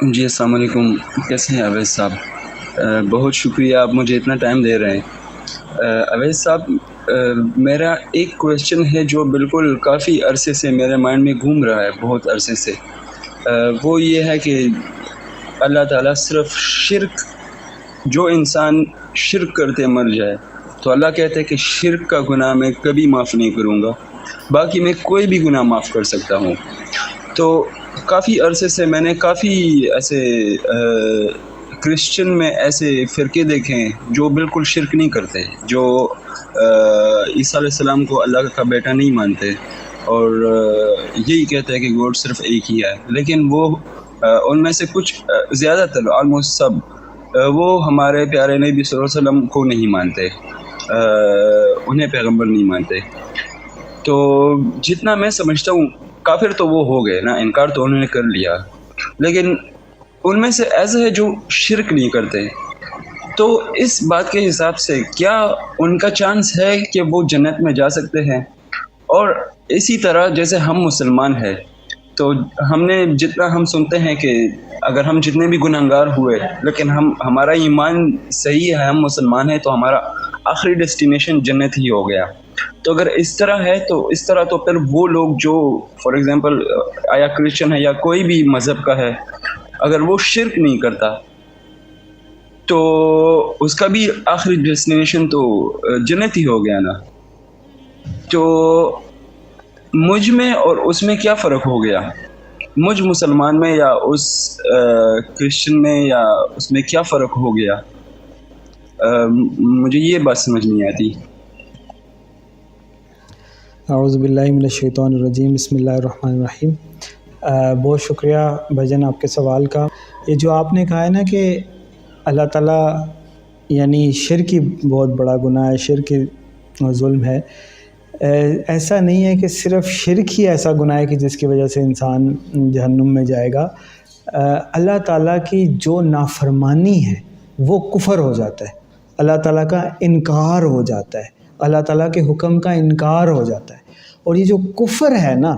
جی السلام علیکم، کیسے ہیں اویس صاحب؟ بہت شکریہ، آپ مجھے اتنا ٹائم دے رہے ہیں۔ اویس صاحب، میرا ایک کویسچن ہے جو بالکل کافی عرصے سے میرے مائنڈ میں گھوم رہا ہے، بہت عرصے سے۔ وہ یہ ہے کہ اللہ تعالیٰ صرف شرک، جو انسان شرک کرتے مر جائے تو اللہ کہتے ہیں کہ شرک کا گناہ میں کبھی معاف نہیں کروں گا، باقی میں کوئی بھی گناہ معاف کر سکتا ہوں۔ تو کافی عرصے سے میں نے کافی ایسے کرسچن میں ایسے فرقے دیکھے ہیں جو بالکل شرک نہیں کرتے، جو عیسیٰ علیہ السلام کو اللہ کا بیٹا نہیں مانتے، اور یہی کہتے ہیں کہ گاڈ صرف ایک ہی ہے، لیکن وہ ان میں سے کچھ زیادہ تر آلموسٹ سب وہ ہمارے پیارے نبی صلی اللہ علیہ وسلم کو نہیں مانتے، انہیں پیغمبر نہیں مانتے۔ تو جتنا میں سمجھتا ہوں کافر تو وہ ہو گئے نا، انکار تو انہوں نے کر لیا، لیکن ان میں سے ایسے ہے جو شرک نہیں کرتے۔ تو اس بات کے حساب سے کیا ان کا چانس ہے کہ وہ جنت میں جا سکتے ہیں؟ اور اسی طرح جیسے ہم مسلمان ہیں تو ہم نے جتنا ہم سنتے ہیں کہ اگر ہم جتنے بھی گنہگار ہوئے لیکن ہمارا ایمان صحیح ہے، ہم مسلمان ہیں، تو ہمارا آخری ڈیسٹینیشن جنت ہی ہو گیا۔ تو اگر اس طرح ہے تو اس طرح تو پھر وہ لوگ جو فار ایگزامپل آیا کرسچن ہے یا کوئی بھی مذہب کا ہے، اگر وہ شرک نہیں کرتا تو اس کا بھی آخری ڈیسٹینیشن تو جنت ہی ہو گیا نا۔ تو مجھ میں اور اس میں کیا فرق ہو گیا؟ مجھ مسلمان میں یا اس کرسچن میں، یا اس میں کیا فرق ہو گیا؟ مجھے یہ بات سمجھ نہیں آتی۔ اعوذ باللہ من الشیطان الرجیم، بسم اللہ الرحمن الرحیم۔ بہت شکریہ بھجن آپ کے سوال کا۔ یہ جو آپ نے کہا ہے نا کہ اللہ تعالیٰ یعنی شرک ہی بہت بڑا گناہ ہے، شرک ظلم ہے، ایسا نہیں ہے کہ صرف شرک ہی ایسا گناہ ہے کہ جس کی وجہ سے انسان جہنم میں جائے گا۔ اللہ تعالیٰ کی جو نافرمانی ہے وہ کفر ہو جاتا ہے، اللہ تعالیٰ کا انکار ہو جاتا ہے، اللہ تعالیٰ کے حکم کا انکار ہو جاتا ہے۔ اور یہ جو کفر ہے نا،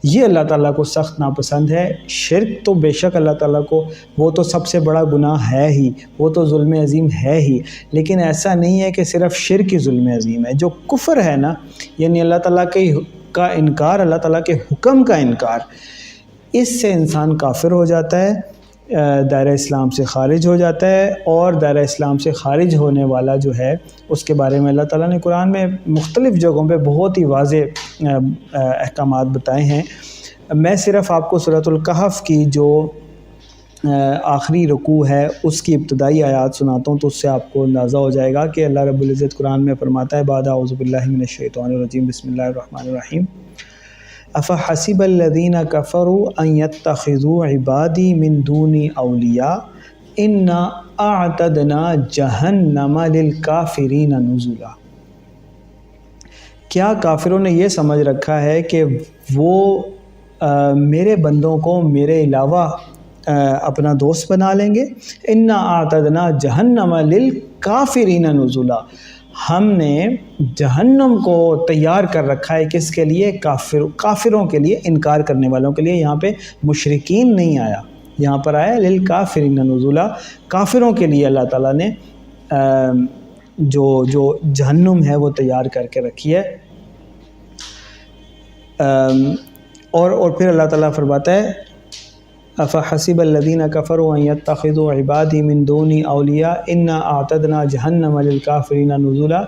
یہ اللہ تعالیٰ کو سخت ناپسند ہے۔ شرک تو بے شک اللہ تعالیٰ کو، وہ تو سب سے بڑا گناہ ہے ہی، وہ تو ظلم عظیم ہے ہی، لیکن ایسا نہیں ہے کہ صرف شرک ہی ظلم عظیم ہے۔ جو کفر ہے نا، یعنی اللہ تعالیٰ کا انکار، اللہ تعالیٰ کے حکم کا انکار، اس سے انسان کافر ہو جاتا ہے، دائرہ اسلام سے خارج ہو جاتا ہے۔ اور دائرہ اسلام سے خارج ہونے والا جو ہے اس کے بارے میں اللہ تعالیٰ نے قرآن میں مختلف جگہوں پہ بہت ہی واضح احکامات بتائے ہیں۔ میں صرف آپ کو سورۃ الکہف کی جو آخری رکوع ہے اس کی ابتدائی آیات سناتا ہوں، تو اس سے آپ کو اندازہ ہو جائے گا کہ اللہ رب العزت قرآن میں فرماتا ہے، بعد اعوذ باللہ من الشیطان الرجیم، بسم اللہ الرحمن الرحیم، افحسب الذین کفروا ان یتخذوا عبادی من دونی اولیاء انا اعتدنا جہنم للکافرین نزلا۔ کیا کافروں نے یہ سمجھ رکھا ہے کہ وہ میرے بندوں کو میرے علاوہ اپنا دوست بنا لیں گے؟ انا اعتدنا جہنم للکافرین نزلا، ہم نے جہنم کو تیار کر رکھا ہے کس کے لیے؟ کافروں کے لیے، انکار کرنے والوں کے لیے۔ یہاں پہ مشرکین نہیں آیا، یہاں پر آیا للکافرین نزلا، کافروں کے لیے اللہ تعالیٰ نے جو جہنم ہے وہ تیار کر کے رکھی ہے۔ اور پھر اللہ تعالیٰ فرماتا ہے، افحسب الذین کفروا ان یتخذوا عبادی من دونی اولیاء انا اعتدنا جہنم للکافرین نزلا۔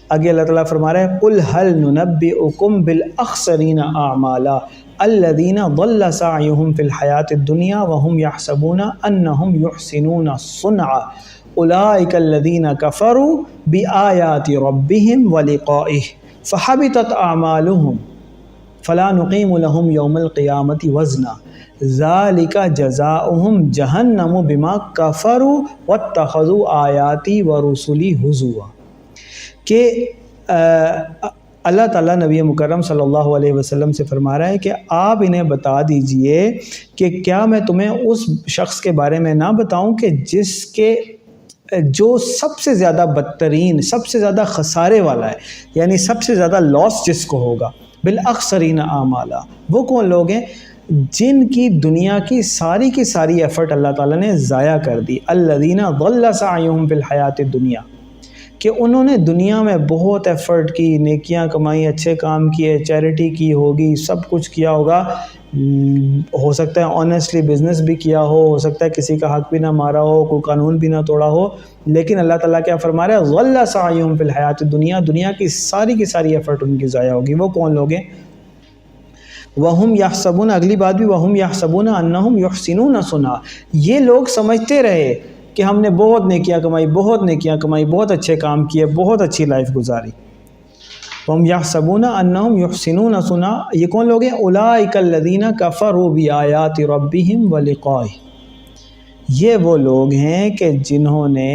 آگے اللہ تعالیٰ فرما رہا ہے، قل هل ننبئکم بالاخسرین اعمالا الذین ضل سعیہم فی الحیاۃ الدنیا وهم یحسبون انہم یحسنون صنعا اولئک الذین کفروا بآیات ربہم ولقائہ فحبطت اعمالہم فلا نقیم لهم یوم القیامۃ وزنا ذالک جزاؤہم جہنم بما کفروا واتخذوا آیاتی ورسلی ہزوا۔ کہ اللہ تعالیٰ نبی مکرم صلی اللہ علیہ وسلم سے فرما رہا ہے کہ آپ انہیں بتا دیجئے کہ کیا میں تمہیں اس شخص کے بارے میں نہ بتاؤں کہ جو سب سے زیادہ بدترین، سب سے زیادہ خسارے والا ہے، یعنی سب سے زیادہ لاس جس کو ہوگا، بالاخسرین اعمالا، وہ کون لوگ ہیں؟ جن کی دنیا کی ساری ایفرٹ اللہ تعالیٰ نے ضائع کر دی. الذین ضل سعیہم فی الحیات الدنیا، کہ انہوں نے دنیا میں بہت ایفرٹ کی، نیکیاں کمائی، اچھے کام کیے، چیریٹی کی ہوگی، سب کچھ کیا ہوگا، ہو سکتا ہے آنیسٹلی بزنس بھی کیا ہو سکتا ہے کسی کا حق بھی نہ مارا ہو، کوئی قانون بھی نہ توڑا ہو، لیکن اللہ تعالیٰ کیا فرما رہا ہے؟ ضل سعیہم فی الحیات الدنیا، دنیا کی ساری ایفرٹ ان کی ضائع ہوگی. وہ کون لوگ ہیں؟ وَهُمْ يَحْسَبُونَ، اگلی بات بھی وَهُمْ يَحْسَبُونَ أَنَّهُمْ يُحْسِنُونَ صُنْعًا، یہ لوگ سمجھتے رہے کہ ہم نے بہت نیکیاں کمائی، بہت اچھے کام کیے، بہت اچھی لائف گزاری. وَهُمْ يَحْسَبُونَ أَنَّهُمْ يُحْسِنُونَ صُنْعًا، یہ کون لوگ ہیں؟ أُولَٰئِكَ الَّذِينَ كَفَرُوا بِآيَاتِ رَبِّهِمْ وَلِقَائِهِ، یہ وہ لوگ ہیں کہ جنہوں نے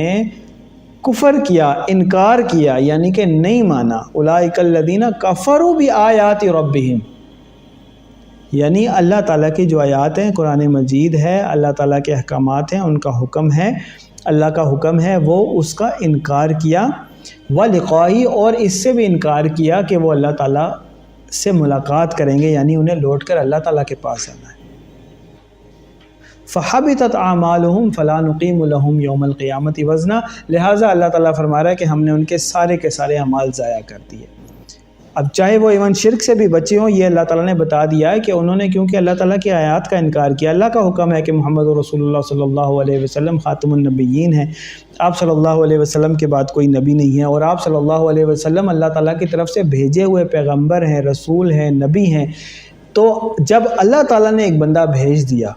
کفر کیا، انکار کیا، یعنی کہ نہیں مانا. أُولَٰئِكَ الَّذِينَ كَفَرُوا بِآيَاتِ رَبِّهِمْ، یعنی اللہ تعالیٰ کی جو آیات ہیں، قرآن مجید ہے، اللہ تعالیٰ کے احکامات ہیں، ان کا حکم ہے، اللہ کا حکم ہے، وہ اس کا انکار کیا. وَلِقَائِهِ، اور اس سے بھی انکار کیا کہ وہ اللہ تعالیٰ سے ملاقات کریں گے، یعنی انہیں لوٹ کر اللہ تعالیٰ کے پاس آنا ہے. فَحَبِطَتْ أَعْمَالُهُمْ فَلَا نُقِيمُ لَهُمْ يَوْمَ الْقِيَامَةِ وَزْنًا، لہٰذا اللہ تعالیٰ فرما رہا ہے کہ ہم نے ان کے سارے اعمال ضائع کر دیے. اب چاہے وہ ایون شرک سے بھی بچے ہوں، یہ اللہ تعالیٰ نے بتا دیا ہے کہ انہوں نے کیونکہ اللہ تعالیٰ کی آیات کا انکار کیا. اللہ کا حکم ہے کہ محمد رسول اللہ صلی اللہ علیہ وسلم خاتم النبیین ہیں، آپ صلی اللہ علیہ وسلم کے بعد کوئی نبی نہیں ہے، اور آپ صلی اللہ علیہ وسلم اللہ تعالیٰ کی طرف سے بھیجے ہوئے پیغمبر ہیں، رسول ہیں، نبی ہیں. تو جب اللہ تعالیٰ نے ایک بندہ بھیج دیا،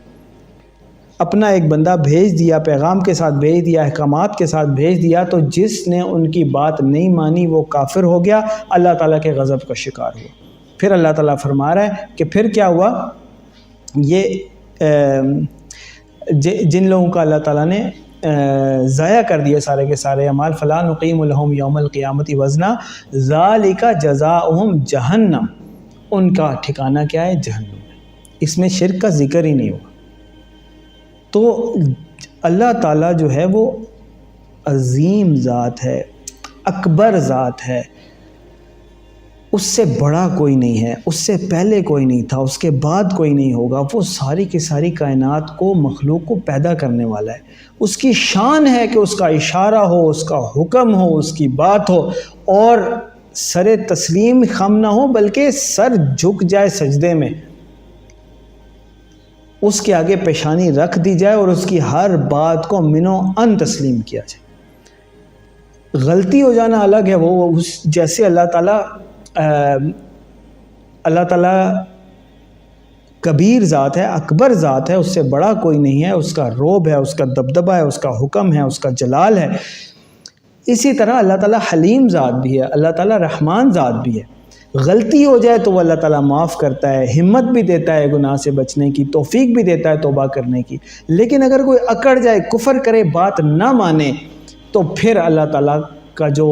اپنا ایک بندہ بھیج دیا، پیغام کے ساتھ بھیج دیا، احکامات کے ساتھ بھیج دیا، تو جس نے ان کی بات نہیں مانی وہ کافر ہو گیا، اللہ تعالیٰ کے غضب کا شکار ہوا. پھر اللہ تعالیٰ فرما رہا ہے کہ پھر کیا ہوا؟ یہ جن لوگوں کا اللہ تعالیٰ نے ضائع کر دیے سارے کے سارے اعمال، فَلَا نُقِيمُ لَهُمْ يَوْمَ الْقِيَامَةِ وَزْنًا ذَلِكَ جَزَاؤُهُمْ جَهَنَّمْ، ان کا ٹھکانہ کیا ہے؟ جہنم. اس میں شرک کا ذکر ہی نہیں ہوا. تو اللہ تعالیٰ جو ہے وہ عظیم ذات ہے، اکبر ذات ہے، اس سے بڑا کوئی نہیں ہے، اس سے پہلے کوئی نہیں تھا، اس کے بعد کوئی نہیں ہوگا. وہ ساری کی ساری کائنات کو، مخلوق کو پیدا کرنے والا ہے. اس کی شان ہے کہ اس کا اشارہ ہو، اس کا حکم ہو، اس کی بات ہو، اور سر تسلیم خم نہ ہو بلکہ سر جھک جائے سجدے میں، اس کے آگے پیشانی رکھ دی جائے اور اس کی ہر بات کو منو ان تسلیم کیا جائے. غلطی ہو جانا الگ ہے، وہ جیسے اللہ تعالیٰ کبیر ذات ہے، اکبر ذات ہے، اس سے بڑا کوئی نہیں ہے، اس کا روب ہے، اس کا دبدبہ ہے، اس کا حکم ہے، اس کا جلال ہے. اسی طرح اللہ تعالیٰ حلیم ذات بھی ہے، اللہ تعالیٰ رحمان ذات بھی ہے. غلطی ہو جائے تو وہ اللہ تعالیٰ معاف کرتا ہے، ہمت بھی دیتا ہے گناہ سے بچنے کی، توفیق بھی دیتا ہے توبہ کرنے کی. لیکن اگر کوئی اکڑ جائے، کفر کرے، بات نہ مانے، تو پھر اللہ تعالیٰ کا جو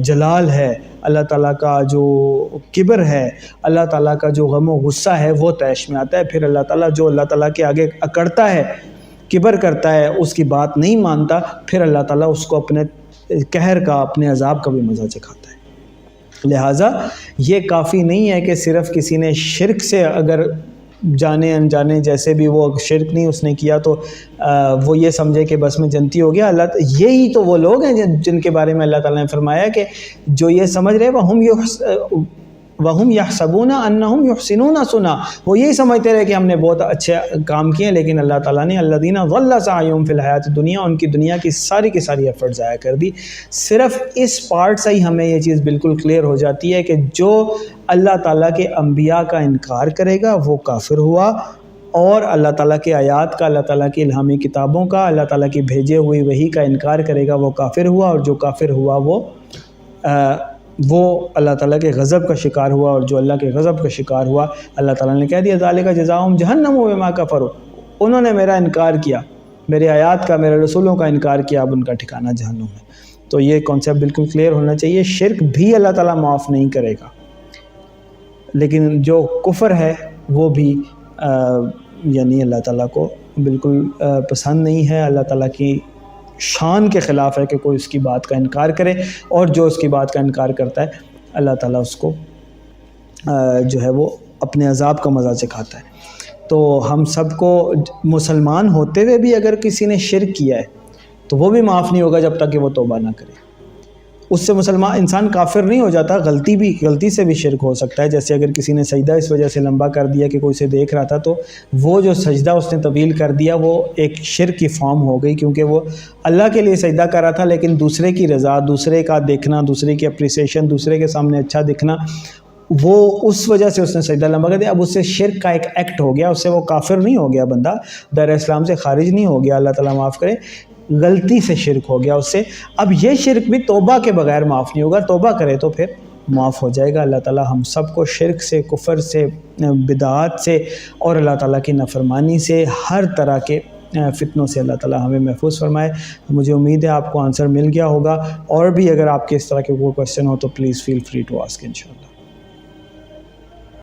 جلال ہے، اللہ تعالیٰ کا جو کبر ہے، اللہ تعالیٰ کا جو غم و غصہ ہے وہ طیش میں آتا ہے. پھر اللہ تعالیٰ جو اللہ تعالیٰ کے آگے اکڑتا ہے، کبر کرتا ہے، اس کی بات نہیں مانتا، پھر اللہ تعالیٰ اس کو اپنے قہر کا، اپنے عذاب کا بھی مزہ چکھاتا ہے. لہٰذا یہ کافی نہیں ہے کہ صرف کسی نے شرک سے اگر جانے انجانے، جیسے بھی وہ شرک نہیں اس نے کیا تو وہ یہ سمجھے کہ بس میں جنتی ہو گیا. یہی تو وہ لوگ ہیں جن کے بارے میں اللہ تعالیٰ نے فرمایا کہ جو یہ سمجھ رہے وَهُمْ يَحْسَبُونَ أَنَّهُمْ يُحْسِنُونَ صُنْعًا، وہ یہی سمجھتے رہے کہ ہم نے بہت اچھے کام کیے، لیکن اللہ تعالیٰ نے الَّذِينَ ضَلَّ سَعْيُهُمْ فِي الْحَيَاةِ الدُّنْيَا، ان کی دنیا کی ساری ایفرٹ ضائع کر دی. صرف اس پارٹ سے ہی ہمیں یہ چیز بالکل کلیئر ہو جاتی ہے کہ جو اللہ تعالیٰ کے انبیاء کا انکار کرے گا وہ کافر ہوا، اور اللہ تعالیٰ کے آیات کا، اللہ تعالیٰ کی الہامی کتابوں کا، اللہ تعالیٰ کی بھیجے ہوئی وحی کا انکار کرے گا وہ کافر ہوا، اور جو کافر ہوا وہ اللہ تعالیٰ کے غضب کا شکار ہوا، اور جو اللہ کے غضب کا شکار ہوا اللہ تعالیٰ نے کہہ دیا ذالک جزاؤہم جہنم بما کفروا، انہوں نے میرا انکار کیا، میرے آیات کا، میرے رسولوں کا انکار کیا، اب ان کا ٹھکانہ جہنم ہے. تو یہ کانسیپٹ بالکل کلیئر ہونا چاہیے. شرک بھی اللہ تعالیٰ معاف نہیں کرے گا، لیکن جو کفر ہے وہ بھی یعنی اللہ تعالیٰ کو بالکل پسند نہیں ہے. اللہ تعالیٰ کی شان کے خلاف ہے کہ کوئی اس کی بات کا انکار کرے، اور جو اس کی بات کا انکار کرتا ہے اللہ تعالیٰ اس کو جو ہے وہ اپنے عذاب کا مزہ چکھاتا ہے۔ تو ہم سب کو مسلمان ہوتے ہوئے بھی اگر کسی نے شرک کیا ہے تو وہ بھی معاف نہیں ہوگا جب تک کہ وہ توبہ نہ کرے۔ اس سے مسلمان انسان کافر نہیں ہو جاتا، غلطی سے بھی شرک ہو سکتا ہے۔ جیسے اگر کسی نے سجدہ اس وجہ سے لمبا کر دیا کہ کوئی اسے دیکھ رہا تھا، تو وہ جو سجدہ اس نے طویل کر دیا وہ ایک شرک کی فارم ہو گئی، کیونکہ وہ اللہ کے لیے سجدہ کر رہا تھا، لیکن دوسرے کی رضا، دوسرے کا دیکھنا، دوسرے کی اپریسیشن، دوسرے کے سامنے اچھا دکھنا، وہ اس وجہ سے اس نے سجدہ لمبا کر دیا۔ اب اس سے شرک کا ایک ایکٹ ہو گیا، اس سے وہ کافر نہیں ہو گیا، بندہ دائرہ اسلام سے خارج نہیں ہو گیا، اللہ تعالیٰ معاف کرے، غلطی سے شرک ہو گیا اس سے۔ اب یہ شرک بھی توبہ کے بغیر معاف نہیں ہوگا، توبہ کرے تو پھر معاف ہو جائے گا۔ اللہ تعالیٰ ہم سب کو شرک سے، کفر سے، بدعات سے اور اللہ تعالیٰ کی نافرمانی سے، ہر طرح کے فتنوں سے اللہ تعالیٰ ہمیں محفوظ فرمائے۔ مجھے امید ہے آپ کو آنسر مل گیا ہوگا، اور بھی اگر آپ کے اس طرح کے کوئی کوشچن ہو تو please feel free to ask انشاءاللہ۔